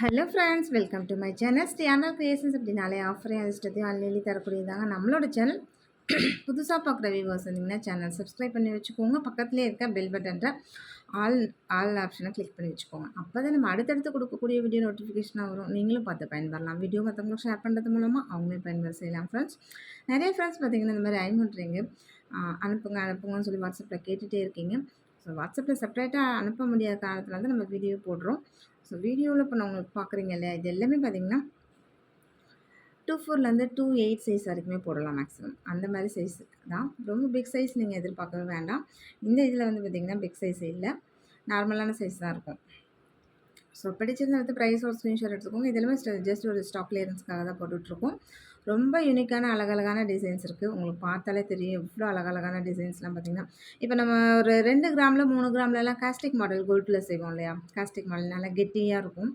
Hello friends, welcome to my channel ஸ்டியானா creations. அப்படின்னாலே ஆஃபரே அதிர்ஷ்டத்தையும் அள்ளி தரக்கூடியதாங்க நம்மளோட சேனல். புதுசாக பார்க்குற வியூவர்ஸ் இருந்தீங்கன்னா சேனல் சப்ஸ்கிரைப் பண்ணி வச்சுக்கோங்க. பக்கத்துலேயே இருக்க பெல் பட்டன்ற ஆல் ஆல் ஆப்ஷனை கிளிக் பண்ணி வச்சுக்கோங்க. அப்போ தான் நம்ம அடுத்தடுத்து கொடுக்கக்கூடிய வீடியோ நோட்டிஃபிகேஷனாக வரும். நீங்களும் பார்த்து பயன்பெறலாம். வீடியோ மற்றவங்களுக்கு ஷேர் பண்ணுறது மூலமாக அவங்களே பயன்பெற செய்யலாம் ஃப்ரெண்ட்ஸ். நிறைய ஃப்ரெண்ட்ஸ் பார்த்தீங்கன்னா இந்த மாதிரி ஐமோட்ரிங்கு அனுப்புங்க அனுப்புங்கன்னு சொல்லி வாட்ஸ்அப்பில் கேட்டுகிட்டே இருக்கீங்க. ஸோ வாட்ஸ்அப்பில் செப்பரேட்டாக அனுப்ப முடியாத காரணத்தில் வந்து நம்ம வீடியோ போடுறோம். ஸோ வீடியோவில் இப்போ நான் உங்களுக்கு பார்க்குறீங்க இல்லையா, இது எல்லாமே பார்த்தீங்கன்னா 2.4லேருந்து 2.8 சைஸ் வரைக்குமே போடலாம் மேக்ஸிமம். அந்த மாதிரி சைஸ் தான். ரொம்ப பிக் சைஸ் நீங்கள் எதிர்பார்க்கவே வேண்டாம். இந்த இதில் வந்து பார்த்திங்கன்னா பிக் சைஸ் இல்லை, நார்மலான சைஸ் தான் இருக்கும். ஸோ பிடிச்சிருந்தா வந்து ப்ரைஸ் ஒரு ஸ்க்ரீன்ஷாட் எடுத்துக்கோங்க. இதெல்லாமே ஜஸ்ட் ஒரு ஸ்டாக் கிளியரன்ஸ்க்காக தான் போட்டுட்ருக்கோம். ரொம்ப யூனிக்கான அழகழகான டிசைன்ஸ் இருக்குது. உங்களுக்கு பார்த்தாலே தெரியும் எவ்வளோ அழகழகான டிசைன்ஸ்லாம் பார்த்திங்கன்னா, இப்போ நம்ம ஒரு 2 கிராமில் 3 கிராம்லலாம் காஸ்டிக் மாடல் கோல்டில் செய்வோம் இல்லையா, காஸ்டிக் மாடல் நல்லா கெட்டியாக இருக்கும்,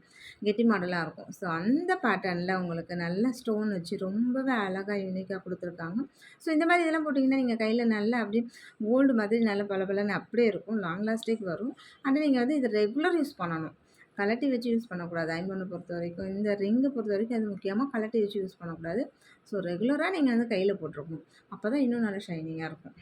கெட்டி மாடலாக இருக்கும். ஸோ அந்த பேட்டர்னில் உங்களுக்கு நல்ல ஸ்டோன் வச்சு ரொம்பவே அழகாக யூனிக்காக கொடுத்துருக்காங்க. ஸோ இந்த மாதிரி இதெல்லாம் போட்டிங்கன்னா நீங்கள் கையில் நல்லா அப்படியே கோல்டு மாதிரி நல்லா பளபளன்னு அப்படியே இருக்கும், லாங் லாஸ்டிக் வரும். ஆனால் நீங்கள் வந்து இதை ரெகுலர் யூஸ் பண்ணணும், கழட்டி வச்சு யூஸ் பண்ணக்கூடாது. ஐம்பொன்னை பொறுத்த வரைக்கும், இந்த ரிங்கை பொறுத்த வரைக்கும் அது முக்கியமாக கழட்டி வச்சு யூஸ் பண்ணக்கூடாது. ஸோ ரெகுலராக நீங்கள் வந்து கையில் போட்டிருக்கணும். அப்போ தான் இன்னும் நல்லா ஷைனிங்காக இருக்கும்.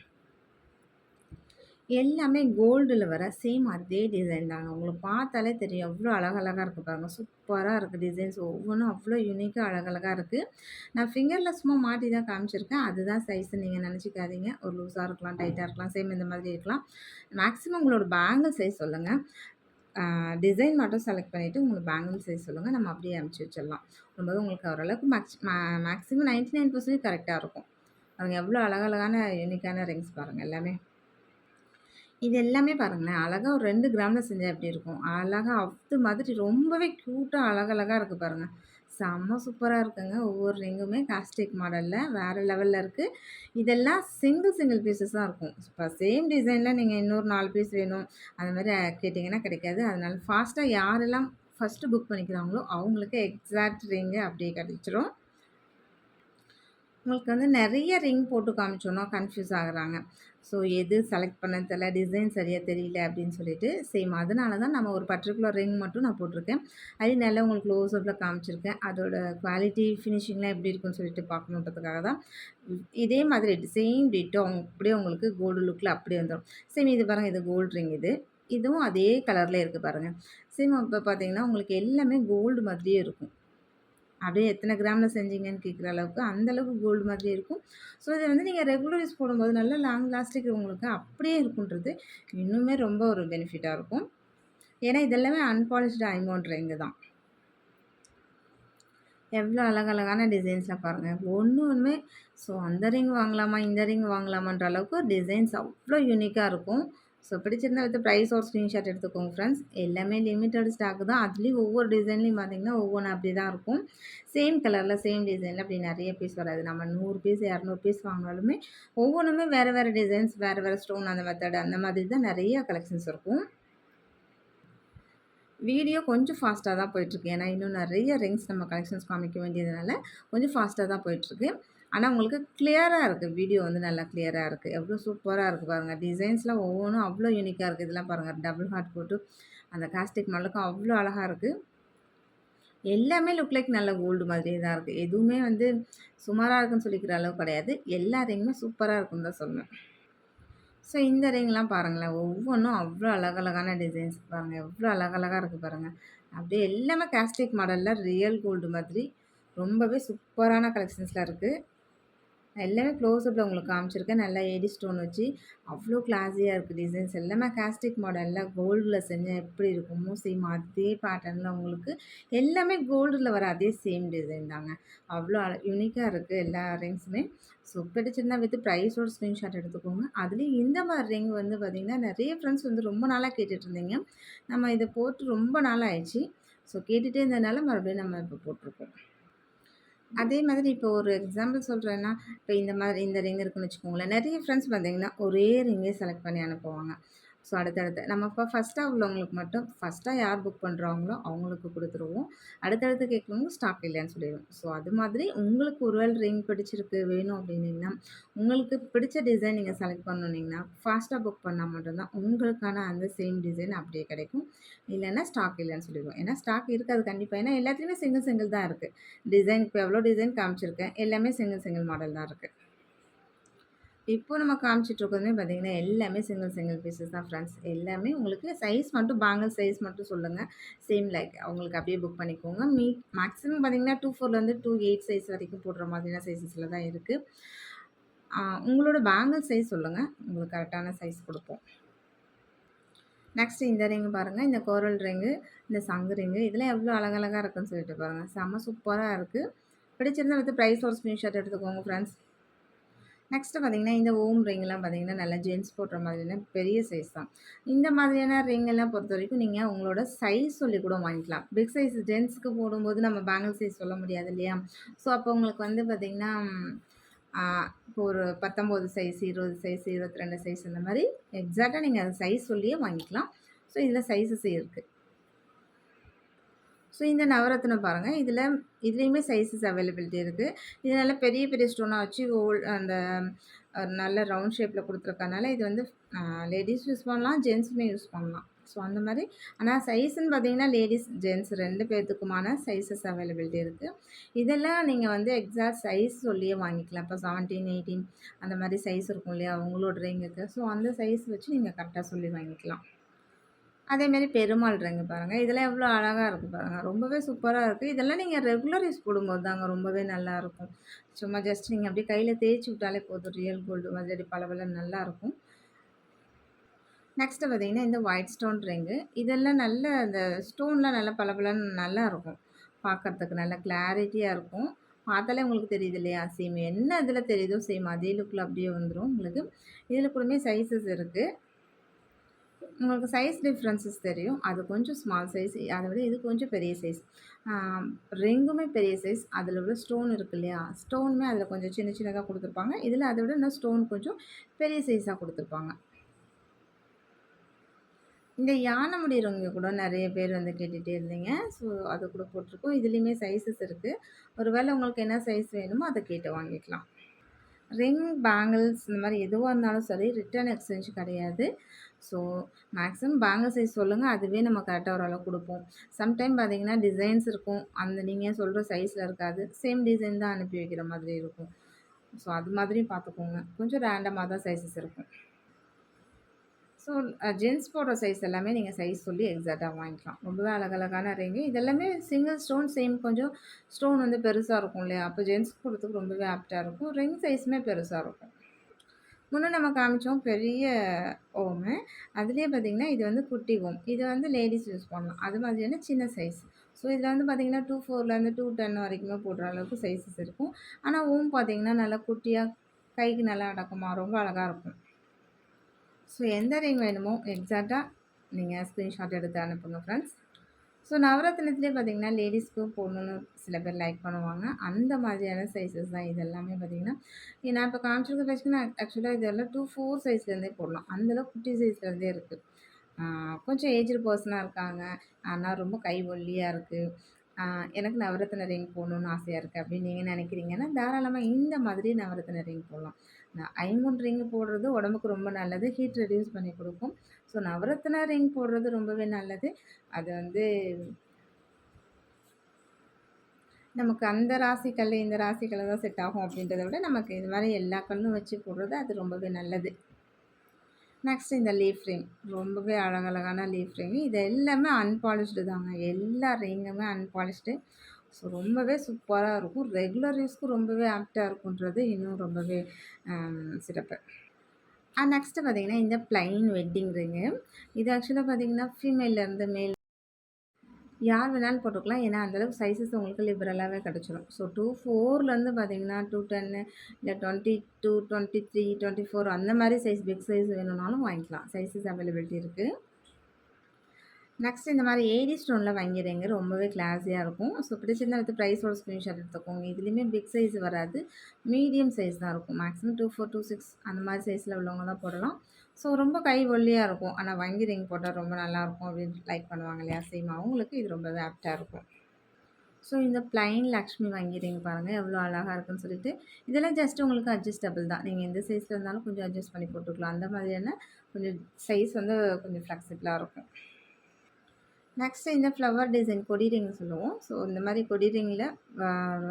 எல்லாமே கோல்டில் வர சேம் அதே டிசைன் தாங்க. உங்களுக்கு பார்த்தாலே தெரியும் எவ்வளோ அழகழகாக இருக்குது பாருங்கள். சூப்பராக இருக்குது டிசைன்ஸ் ஒவ்வொன்றும் அவ்வளோ யூனிக்காக அழகழகாக இருக்குது. நான் ஃபிங்கரில் சும்மா மாட்டி தான் காமிச்சிருக்கேன். அதுதான் சைஸு, நீங்கள் நினச்சிக்காதீங்க. ஒரு லூஸாக இருக்கலாம், டைட்டாக இருக்கலாம், சேம் இந்த மாதிரி இருக்கலாம். மேக்ஸிமம் உங்களோட பேங்கிள் சைஸ் சொல்லுங்கள். டிசைன் மட்டும் செலக்ட் பண்ணிவிட்டு உங்களுக்கு பேங்கிள் சைஸ் சொல்லுங்கள், நம்ம அப்படியே அனுப்பிச்சி வச்சிடலாம். ரொம்பவே உங்களுக்கு ஓரளவுக்கு மேக்ஸிமம் 99% கரெக்டாக இருக்கும். பாருங்கள் எவ்வளோ அழகழகான யூனிக்கான ரிங்ஸ் பாருங்கள் எல்லாமே. இது எல்லாமே பாருங்களேன், அழகாக ஒரு 2 கிராமில் செஞ்சால் எப்படி இருக்கும், அழகாக அது மாதிரி ரொம்பவே க்யூட்டாக அழகழகாக இருக்குது பாருங்கள். செம்ம சூப்பராக இருக்குங்க. ஒவ்வொரு ரிங்குமே காஸ்டிக் மாடலில் வேறு லெவலில் இருக்குது. இதெல்லாம் சிங்கிள் பீசஸ் தான் இருக்கும். இப்போ சேம் டிசைனில் நீங்கள் இன்னொரு 4 பீஸ் வேணும் அந்த மாதிரி கேட்டிங்கன்னா கிடைக்காது. அதனால ஃபாஸ்ட்டாக யாரெல்லாம் ஃபஸ்ட்டு புக் பண்ணிக்கிறாங்களோ அவங்களுக்கு எக்ஸாக்ட் ரிங்கு அப்படியே கிடச்சிரும். உங்களுக்கு வந்து நிறைய ரிங் போட்டு காமிச்சோன்னா கன்ஃப்யூஸ் ஆகுறாங்க. ஸோ எது செலக்ட் பண்ண தெரியல, டிசைன் சரியாக தெரியல அப்படின்னு சொல்லிட்டு, சேம் அதனால தான் நம்ம ஒரு பர்டிகுலர் ரிங் மட்டும் நான் போட்டிருக்கேன். அது நல்லா உங்களுக்கு க்ளோஸ்அப்பில் காமிச்சிருக்கேன். அதோட குவாலிட்டி ஃபினிஷிங்லாம் எப்படி இருக்குன்னு சொல்லிட்டு பார்க்கணுன்றதுக்காக தான். இதே மாதிரி சேம் டிட்டோ அப்படியே உங்களுக்கு கோல்டு லுக்கில் அப்படியே வந்துடும். சேம் இது பாருங்கள், இது கோல்டு ரிங் இது. இதுவும் அதே கலரில் இருக்குது பாருங்கள். சேம் இப்போ பார்த்தீங்கன்னா உங்களுக்கு எல்லாமே கோல்டு மாதிரியே இருக்கும். அப்படியே எத்தனை கிராமில் செஞ்சீங்கன்னு கேட்குற அளவுக்கு அந்தளவுக்கு கோல்டு மாதிரி இருக்கும். ஸோ இதை வந்து நீங்கள் ரெகுலர் யூஸ் போடும்போது நல்ல லாங் லாஸ்டிக் உங்களுக்கு அப்படியே இருக்குன்றது இன்னுமே ரொம்ப ஒரு பெனிஃபிட்டாக இருக்கும். ஏன்னா இதெல்லாமே அன்பாலிஷ்டு டைமண்ட் ரிங்கு தான். எவ்வளோ அழகழகான டிசைன்ஸ்லாம் பாருங்கள் ஒன்றுமே. ஸோ அந்த ரிங் வாங்கலாமா இந்த ரிங் வாங்கலாமான்ற அளவுக்கு டிசைன்ஸ் அவ்வளோ யூனிக்காக இருக்கும். ஸோ பிடிச்சிருந்தா வித் ப்ரைஸ் ஒரு ஸ்க்ரீன்ஷாட் எடுத்துக்கோங்க ஃப்ரெண்ட்ஸ். எல்லாமே லிமிட்டட் ஸ்டாக் தான். அதுலேயும் ஒவ்வொரு டிசைன்லேயும் பார்த்திங்கன்னா ஒவ்வொன்று அப்படி தான் இருக்கும். சேம் கலரில் சேம் டிசைனில் அப்படி நிறைய பீஸ் வராது. நம்ம 100 பீஸ் 200 பீஸ் வாங்கினாலுமே ஒவ்வொன்றுமே வேறு வேறு டிசைன்ஸ், வேறு வேறு ஸ்டோன், அந்த மெத்தட் அந்த மாதிரி தான் நிறைய கலெக்ஷன்ஸ் இருக்கும். வீடியோ கொஞ்சம் ஃபாஸ்ட்டாக தான் போயிட்டுருக்கு. ஏன்னா இன்னும் நிறைய ரிங்ஸ் நம்ம கலெக்ஷன்ஸ் காமிக்க வேண்டியதுனால கொஞ்சம் ஃபாஸ்ட்டாக தான் போயிட்டுருக்கு. ஆனால் உங்களுக்கு கிளியராக இருக்குது. வீடியோ வந்து நல்லா கிளியராக இருக்குது. எவ்வளோ சூப்பராக இருக்குது பாருங்கள். டிசைன்ஸ்லாம் ஒவ்வொன்றும் அவ்வளோ யூனிக்காக இருக்குது. இதெல்லாம் பாருங்கள், டபுள் ஹார்ட் போட்டு அந்த காஸ்டிக் மாடலுக்கும் அவ்வளோ அழகாக இருக்குது. எல்லாமே லுக் லைக் நல்ல கோல்டு மாதிரியே தான் இருக்குது. எதுவுமே வந்து சுமாராக இருக்குன்னு சொல்லிக்கிற அளவு கிடையாது. எல்லா ரிங்குமே சூப்பராக இருக்குன்னு தான் சொல்லுவேன். ஸோ இந்த ரிங்லாம் பாருங்களேன், ஒவ்வொன்றும் அவ்வளோ அழகழகான டிசைன்ஸ் பாருங்கள், எவ்வளோ அழகழகாக இருக்குது பாருங்கள். அப்படியே எல்லாமே காஸ்டிக் மாடலில் ரியல் கோல்டு மாதிரி ரொம்பவே சூப்பரான கலெக்ஷன்ஸில் இருக்குது. எல்லாமே க்ளோஸ்அப்பில் உங்களுக்கு காமிச்சிருக்கேன். நல்லா ஏடி ஸ்டோன் வச்சு அவ்வளோ கிளாஸியாக இருக்குது. டிசைன்ஸ் எல்லாமே காஸ்டிக் மாடலில் கோல்டில் செஞ்சால் எப்படி இருக்குமோ சேம் அதே பேட்டர்னில் உங்களுக்கு எல்லாமே கோல்டில் வர அதே சேம் டிசைன் தாங்க. அவ்வளோ யூனிக்காக இருக்குது எல்லா ரிங்ஸுமே. ஸோ பிடிச்சிருந்தா வித் ப்ரைஸோட ஸ்க்ரீன்ஷாட் எடுத்துக்கோங்க. அதுலேயும் இந்த மாதிரி ரிங் வந்து பார்த்திங்கன்னா நிறைய ஃப்ரெண்ட்ஸ் வந்து ரொம்ப நாளாக கேட்டுட்ருந்தீங்க. நம்ம இதை போட்டு ரொம்ப நாள் ஆயிடுச்சு. ஸோ கேட்டுகிட்டே இருந்ததுனால மறுபடியும் நம்ம இப்போ போட்டிருக்கோம். அதே மாதிரி இப்போ ஒரு எக்ஸாம்பிள் சொல்கிறேன்னா, இப்போ இந்த மாதிரி இந்த ரிங் இருக்குன்னு வச்சுக்கோங்களேன். நிறைய ஃப்ரெண்ட்ஸ் பார்த்தீங்கன்னா ஒரே ரிங்கே செலக்ட் பண்ணி அனுப்புவாங்க. ஸோ அடுத்தடுத்து நம்ம இப்போ ஃபஸ்ட்டாக உள்ளவங்களுக்கு மட்டும் ஃபஸ்ட்டாக யார் புக் பண்ணுறாங்களோ அவங்களுக்கு கொடுத்துருவோம். அடுத்தடுத்து கேட்குறவங்க ஸ்டாக் இல்லைன்னு சொல்லிடுவோம். ஸோ அது மாதிரி உங்களுக்கு ஒருவேளை ரிங் பிடிச்சிருக்கு வேணும் அப்படின்னீங்கன்னா, உங்களுக்கு பிடிச்ச டிசைன் நீங்கள் செலக்ட் பண்ணீங்கன்னா, ஃபாஸ்ட்டாக புக் பண்ணால் மட்டும்தான் உங்களுக்கான அந்த சேம் டிசைன் அப்படியே கிடைக்கும். இல்லைன்னா ஸ்டாக் இல்லைன்னு சொல்லிடுவோம். ஏன்னா ஸ்டாக் இருக்காது கண்டிப்பாக. ஏன்னா எல்லாத்துலேயுமே சிங்கிள் சிங்கிள் தான் இருக்குது. டிசைன் இப்போ எவ்வளோ டிசைன் காமிச்சிருக்கேன் எல்லாமே சிங்கிள் சிங்கிள் மாடல் தான் இருக்குது. இப்போ நம்ம காமிச்சிட்டு இருக்கிறதுமே பார்த்தீங்கன்னா, எல்லாமே சிங்கிள் சிங்கிள் பீஸஸ் தான் ஃப்ரெண்ட்ஸ். எல்லாமே உங்களுக்கு சைஸ் மட்டும் பேங்கிள் சைஸ் மட்டும் சொல்லுங்கள். சேம் லைக் அவங்களுக்கு அப்படியே புக் பண்ணிக்கோங்க. மேக்ஸிமம் பார்த்தீங்கன்னா 24லேருந்து 28 சைஸ் வரைக்கும் போடுற மாதிரியான சைஸஸில் தான் இருக்குது. உங்களோட பேங்கிள் சைஸ் சொல்லுங்கள். உங்களுக்கு கரெக்டான சைஸ் கொடுப்போம். நெக்ஸ்ட்டு இந்த ரிங் பாருங்கள். இந்த கோரல் ரிங்கு, இந்த சங்கு ரிங்கு இதெல்லாம் எவ்வளோ அழகழகா இருக்குன்னு சொல்லிட்டு பாருங்கள். செம்ம சூப்பராக இருக்குது. பிடிச்சிருந்தா வித் ப்ரைஸ் ஒரு ஸ்க்ரீன்ஷாட் எடுத்துக்கோங்க ஃப்ரெண்ட்ஸ். நெக்ஸ்ட்டு பார்த்தீங்கன்னா, இந்த ஓம் ரிங்லாம் பார்த்தீங்கன்னா, நல்லா ஜென்ட்ஸ் போடுற மாதிரியான பெரிய சைஸ் தான். இந்த மாதிரியான ரிங்கெல்லாம் பொறுத்தவரைக்கும் நீங்கள் உங்களோட சைஸ் சொல்லி கூட வாங்கிக்கலாம். பிக் சைஸ் ஜென்ட்ஸ்க்கு போடும்போது நம்ம பேங்கிள் சைஸ் சொல்ல முடியாது இல்லையா? ஸோ அப்போ உங்களுக்கு வந்து பார்த்தீங்கன்னா, இப்போ ஒரு 19 சைஸ், 20 சைஸ், 22 சைஸ் இந்த மாரி எக்ஸாக்ட்டா நீங்க அந்த சைஸ் சொல்லியே வாங்கிக்கலாம். ஸோ இதில் சைஸஸ் இருக்கு. ஸோ இந்த நவரத்னம் பாருங்க. இதுலயுமே சைஸஸ் அவைலபிலிட்டி இருக்கு. இது நல்ல பெரிய பெரிய ஸ்டோனா வச்சு அந்த நல்ல ரவுண்ட் ஷேப்ல குடுத்துருக்கனால இது வந்து லேடீஸ் யூஸ் பண்ணலாம், ஜென்ட்ஸுமே யூஸ் பண்ணலாம். ஸோ அந்த மாரி ஆனா சைஸ்ன்னு பார்த்தீங்கன்னா, லேடீஸ், ஜென்ட்ஸ் 2 பேத்துக்குமான சைஸஸ் அவைலபிலிட்டி இருக்கு. இதெல்லாம் நீங்க வந்து எக்ஸாக்ட் சைஸ் சொல்லியே வாங்கிக்கலாம். இப்போ 17, 18 அந்த மாரி சைஸ் இருக்கும் இல்லையா? உங்களோட ரிங்குக்கு. ஸோ அந்த சைஸ் வச்சு நீங்க கரெக்ட்டா சொல்லி வாங்கிக்கலாம். அதேமாரி பெருமாள் ரிங் பாருங்க. இதெல்லாம் எவ்வளோ அழகா இருக்கு பாருங்க. ரொம்பவே சூப்பரா இருக்கு. இதெல்லாம் நீங்க ரெகுலர் யூஸ் போடும்போது தாங்க ரொம்பவே நல்லாயிருக்கும். சும்மா ஜஸ்ட் நீங்க அப்படியே கையில தேய்ச்சு விட்டாலே போதும். ரியல் கோல்டு மாதிரி பளபளன்னு நல்லாயிருக்கும். நெக்ஸ்ட்டு பார்த்தீங்கன்னா, இந்த ஒயிட் ஸ்டோன் ரிங்கு. இதெல்லாம் நல்ல அந்த ஸ்டோன்லாம் நல்லா பளபளன்னு நல்லாயிருக்கும். பார்க்கறதுக்கு நல்ல கிளாரிட்டியா இருக்கும். பார்த்தாலே உங்களுக்கு தெரியுது இல்லையா? சேம் என்ன இதில தெரியுதோ சேம் அதே லுக்ல அப்படியே வந்துரும் உங்களுக்கு. இதில கூடமே சைஸஸ் இருக்கு. உங்களுக்கு சைஸ் டிஃப்ரென்சஸ் தெரியும். அது கொஞ்சம் ஸ்மால் சைஸ். அத விட இது கொஞ்சம் பெரிய சைஸ். ஆ ரிங்குமே பெரிய சைஸ். அதில உள்ள ஸ்டோன் இருக்கு இல்லையா? ஸ்டோனுமே அதில கொஞ்சம் சின்ன சின்னதா குடுத்துருப்பாங்க. இதில அத விட இன்னும் ஸ்டோன் கொஞ்சம் பெரிய சைஸா குடுத்துருப்பாங்க. இந்த யானை முடி ரிங்கு கூட நெறைய பேர் வந்து கேட்டுட்டே இருந்தீங்க. ஸோ அது கூட போட்டிருக்கோம். இதுலயுமே சைஸஸ் இருக்கு. ஒரு வேள உங்களுக்கு என்ன சைஸ் வேணுமோ அத கேட்டு வாங்கிக்கலாம். ரிங், பேங்கிள்ஸ் இந்த மாரி எதுவா இருந்தாலும் சரி, ரிட்டர்ன் எக்ஸ்சேஞ்ச் கிடையாது. ஸோ மேக்ஸிமம் பேங்கிள் சைஸ் சொல்லுங்க. அதுவே நம்ம கரெக்ட்டா ஓரளவு குடுப்போம். சம்டைம் பார்த்தீங்கன்னா, டிசைன்ஸ் இருக்கும். அந்த நீங்க சொல்ற சைஸ்ல இருக்காது. சேம் டிசைன் தான் அனுப்பி வைக்கிற மாதிரி இருக்கும். ஸோ அது மாதிரியும் பார்த்துக்கோங்க. கொஞ்சம் ரேண்டமா தான் சைஸஸ் இருக்கும். ஸோ ஜென்ட்ஸ் போடுற சைஸ் எல்லாமே நீங்க சைஸ் சொல்லி எக்ஸாக்ட்டா வாங்கிக்கலாம். ரொம்பவே அழகழகான ரிங்கு. இதெல்லாமே சிங்கிள் ஸ்டோன் சேம் கொஞ்சம் ஸ்டோன் வந்து பெருசா இருக்கும் இல்லையா? அப்போ ஜென்ட்ஸ்க்கு போடுறதுக்கு ரொம்பவே ஆப்ட்டா இருக்கும். ரிங் சைஸுமே பெருசா இருக்கும். முன்ன நம்ம காமிச்சோம் பெரிய ஓமு. அதிலேயே பார்த்தீங்கன்னா, இது வந்து குட்டி ஓம். இது வந்து லேடீஸ் யூஸ் பண்ணலாம். அது மாதிரியான சின்ன சைஸ். ஸோ இதில வந்து பார்த்தீங்கன்னா, 24லேருந்து 210 வரைக்குமே போடுற அளவுக்கு சைஸஸ் இருக்கும். ஆனா ஓம் பார்த்தீங்கன்னா, நல்லா குட்டியா கைக்கு நல்லா அடக்கமா ரொம்ப அழகா இருக்கும். ஸோ எந்த ரிங் வேணுமோ எக்ஸாக்ட்டா நீங்க ஸ்க்ரீன்ஷாட் எடுத்து அனுப்புங்க ஃப்ரெண்ட்ஸ். ஸோ நவரத்தினத்திலே பார்த்தீங்கன்னா, லேடீஸ்க்கு போடணும்னு சில பேர் லைக் பண்ணுவாங்க. அந்த மாதிரியான சைஸஸ் தான் இது எல்லாமே பார்த்தீங்கன்னா, நான் இப்போ காமிச்சிருக்க பார்த்தீங்கன்னா, ஆக்சுவலா இதெல்லாம் 24 சைஸ்லேருந்தே போடலாம். அந்த அளவுக்கு குட்டி சைஸ்லேருந்தே இருக்கு. கொஞ்சம் ஏஜ்டு பர்சனா இருக்காங்க. ஆனா ரொம்ப கை ஒல்லியா இருக்கு. எனக்கு நவரத்தின ரிங் போடணும்னு ஆசையா இருக்கு அப்படின்னு நீங்க நினைக்கிறீங்கன்னா, தாராளமா இந்த மாதிரி நவரத்தின ரிங் போடலாம். ஐம்பொன் ரிங் போடுறது உடம்புக்கு ரொம்ப நல்லது. ஹீட் ரெட்யூஸ் பண்ணி குடுக்கும். ஸோ நவரத்தின ரிங் போடுறது ரொம்பவே நல்லது. அது வந்து நமக்கு அந்த ராசி கல்லு, இந்த ராசி கல்லு தான் செட் ஆகும் அப்படின்றத விட, நமக்கு இது மாரி எல்லா கல்லும் வச்சு போடுறது அது ரொம்பவே நல்லது. நெக்ஸ்ட் இந்த லீஃப் ரிங். ரொம்பவே அழகழகான லீஃப் ரிங். இது எல்லாமே அன்பாலிஷ்டு தாங்க. எல்லா ரிங்குமே அன்பாலிஷ்டு. ஸோ ரொம்பவே சூப்பரா இருக்கும். ரெகுலர் யூஸ்க்கு ரொம்பவே ஆப்ட்டா இருக்குன்றது இன்னும் ரொம்பவே சிறப்பு. நெக்ஸ்ட்டு பார்த்தீங்கன்னா, இந்த பிளைன் வெட்டிங் ரிங்கு. இது ஆக்சுவலா பார்த்தீங்கன்னா, ஃபீமேல்லேருந்து மேல் யார் வேணாலும் போட்டுக்கலாம். ஏன்னா, அந்த அளவுக்கு சைஸஸ் உங்களுக்கு லிபரலாவே கிடைச்சிரும். ஸோ 24லேருந்து பார்த்தீங்கன்னா, 210 இல்ல 22, 23, 24 அந்த மாரி சைஸ் பிக் சைஸ் வேணும்னாலும் வாங்கிக்கலாம். சைஸஸ் அவைலபிலிட்டி இருக்கு. நெக்ஸ்ட் இந்த மாரி ஏடி ஸ்டோன்ல வாங்கிடுங்க. ரொம்பவே கிளாஸியா இருக்கும். ஸோ பிடிச்சிருந்தா வித் ப்ரைஸோட ஸ்க்ரீன்ஷாட் எடுத்துக்கோங்க. இதுலயுமே பிக் சைஸ் வராது. மீடியம் சைஸ் தான் இருக்கும். மேக்ஸிமம் 24, 26 அந்த மாரி சைஸ்ல உள்ளவங்க தான் போடலாம். ஸோ ரொம்ப கை ஒல்லியா இருக்கும். ஆனா வங்கி ரிங் போட்டா ரொம்ப நல்லாயிருக்கும் அப்படின்னு லைக் பண்ணுவாங்க இல்லையா? சேம் அவங்களுக்கு இது ரொம்பவே ஆப்ட்டா இருக்கும். ஸோ இந்த பிளைன் லக்ஷ்மி வங்கி ரிங் பாருங்க எவ்வளோ அழகா இருக்குன்னு சொல்லிட்டு. இதெல்லாம் ஜஸ்ட் உங்களுக்கு அட்ஜஸ்டபிள் தான். நீங்க எந்த சைஸ்ல இருந்தாலும் கொஞ்சம் அட்ஜஸ்ட் பண்ணி போட்டுக்கலாம். அந்த மாதிரியான கொஞ்சம் சைஸ் வந்து கொஞ்சம் ஃப்ளெக்சிபிளா இருக்கும். நெக்ஸ்ட்டு இந்த ஃப்ளவர் டிசைன் கொடி ரிங் சொல்லுவோம். ஸோ இந்த மாரி கொடி ரிங்கில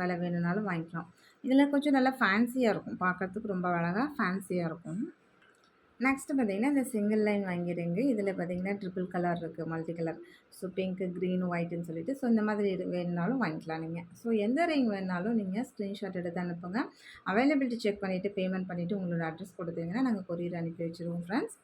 விலை வேணும்னாலும் வாங்கிக்கலாம். இதில கொஞ்சம் நல்லா ஃபேன்சியா இருக்கும். பார்க்கறதுக்கு ரொம்ப அழகா ஃபேன்சியா இருக்கும். நெக்ஸ்ட்டு பார்த்தீங்கன்னா, இந்த சிங்கிள் லைன் வாங்கியிருங்க. இதில பார்த்தீங்கன்னா, ட்ரிபிள் கலர் இருக்கு. Multi colour. So pink, green, ஒயிட்ன்னு சொல்லிட்டு ஸோ இந்த மாதிரி இது வேணுனாலும் வாங்கிக்கலாம் நீங்க. ஸோ எந்த ரிங் வேணுனாலும் நீங்க ஸ்க்ரீன்ஷாட் எடுத்து அனுப்புங்க. அவைலபிலிட்டி செக் பண்ணிவிட்டு, பேமெண்ட் பண்ணிவிட்டு உங்களோட அட்ரஸ் குடுத்தீங்கன்னா, நாங்க கொரியர் அனுப்பி வச்சுருவோம் ஃப்ரெண்ட்ஸ்.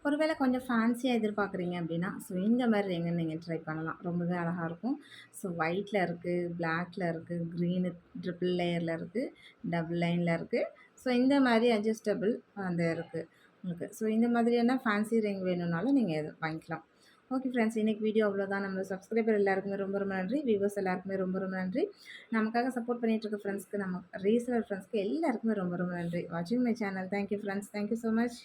ஒருவேளை கொஞ்சம் ஃபேன்சியா எதிர்பார்க்குறீங்க அப்படின்னா, ஸோ இந்த மாரி ரிங்க நீங்க ட்ரை பண்ணலாம். ரொம்பவே அழகா இருக்கும். ஸோ ஒயிட்ல இருக்கு, பிளாக்ல இருக்கு, க்ரீனு ட்ரிபிள் லேயர்ல இருக்கு, டபுள் லைன்ல இருக்கு. ஸோ இந்த மாரி அட்ஜஸ்டபிள் அந்த இருக்கு உங்களுக்கு. ஸோ இந்த மாதிரியான ஃபேன்சி ரிங் வேணும்னாலும் நீங்க இத வாங்கிக்கலாம். ஓகே ஃப்ரெண்ட்ஸ், இன்னைக்கு வீடியோ அவ்வளோதான். நம்ம சப்ஸ்கிரைபர் எல்லாருக்குமே ரொம்ப ரொம்ப நன்றி. வியூவர்ஸ் எல்லாருக்குமே ரொம்ப ரொம்ப நன்றி. நமக்காக சப்போர்ட் பண்ணிட்டு இருக்க ஃப்ரெண்ட்ஸ்க்கு, நம்ம ரீசெலர் ஃப்ரெண்ட்ஸ்க்கு எல்லாருக்குமே ரொம்ப ரொம்ப நன்றி. வாட்சிங் my channel. Thank you friends. Thank you so much.